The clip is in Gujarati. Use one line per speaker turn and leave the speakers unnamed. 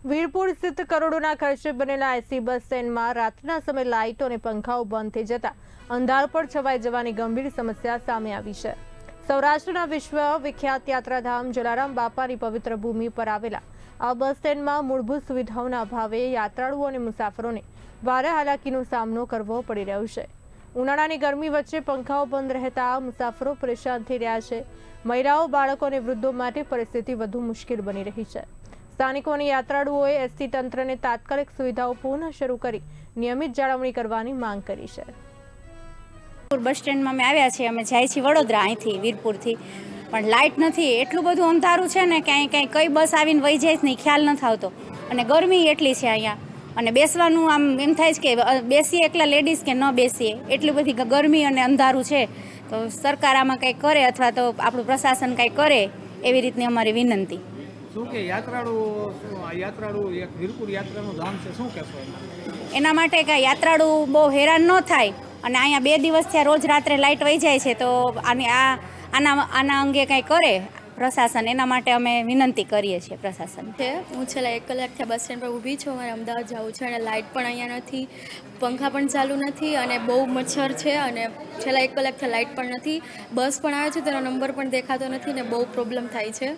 વીરપુર સ્થિત કરોડોના ખર્ચે બનેલા એસી બસ સ્ટેન્ડમાં રાતના સમયે લાઇટો અને પંખાઓ બંધ થઈ જતા અંધારપટ છવાઈ જવાની ગંભીર સમસ્યા સામે આવી છે। સૌરાષ્ટ્રના વિશ્વ વિખ્યાત યાત્રાધામ જલારામ બાપાની પવિત્ર ભૂમિ પર આવેલા આ બસ સ્ટેન્ડમાં મૂળભૂત સુવિધાઓના અભાવે યાત્રાળુઓ અને મુસાફરોને ભારે હાલાકીનો સામનો કરવો પડી રહ્યો છે। ઉનાળાની ગરમી વચ્ચે પંખાઓ બંધ રહેતા મુસાફરો પરેશાન થઈ રહ્યા છે। મહિલાઓ, બાળકો અને વૃદ્ધો માટે પરિસ્થિતિ વધુ મુશ્કેલ બની રહી છે। સ્થાનિકો અને યાત્રાળુઓએ એસટી તંત્રને તાત્કાલિક સુવિધાઓ પુનઃ શરૂ કરી નિયમિત જાળવણી કરવાની માંગ કરી છે।
બસ સ્ટેન્ડમાં અમે આવ્યા છીએ, અમે જાય છીએ વડોદરા અહીંથી વીરપુરથી, પણ લાઇટ નથી, એટલું બધું અંધારું છે ને કે કઈ બસ આવીને વહી જાય નહીં ખ્યાલ નથી આવતો, અને ગરમી એટલી છે અહીંયા, અને બેસવાનું આમ એમ થાય છે કે બેસીએ એકલા લેડીઝ કે ન બેસીએ, એટલી બધી ગરમી અને અંધારું છે। તો સરકાર આમાં કંઈક કરે અથવા તો આપણું પ્રશાસન કંઈક કરે એવી રીતની અમારી વિનંતી।
શું કે યાત્રાળુ એક વીરપુર યાત્રાનું ધામ છે, શું કહેશો
એના માટે કે યાત્રાળુ બહુ હેરાન ન થાય, અને અહીંયા 2 દિવસ થયા રોજ રાત્રે લાઇટ વહી જાય છે, તો આના અંગે કંઈ કરે પ્રશાસન, એના માટે અમે વિનંતી કરીએ છીએ પ્રશાસન।
હું છેલ્લા 1 કલાકથી બસ સ્ટેન્ડ પર ઊભી છું, મારે અમદાવાદ જવું છે અને લાઇટ પણ અહીંયા નથી, પંખા પણ ચાલુ નથી અને બહુ મચ્છર છે, અને છેલ્લા 1 કલાકથી લાઇટ પણ નથી, બસ પણ આવે છે તેનો નંબર પણ દેખાતો નથી ને બહુ પ્રોબ્લેમ થાય છે।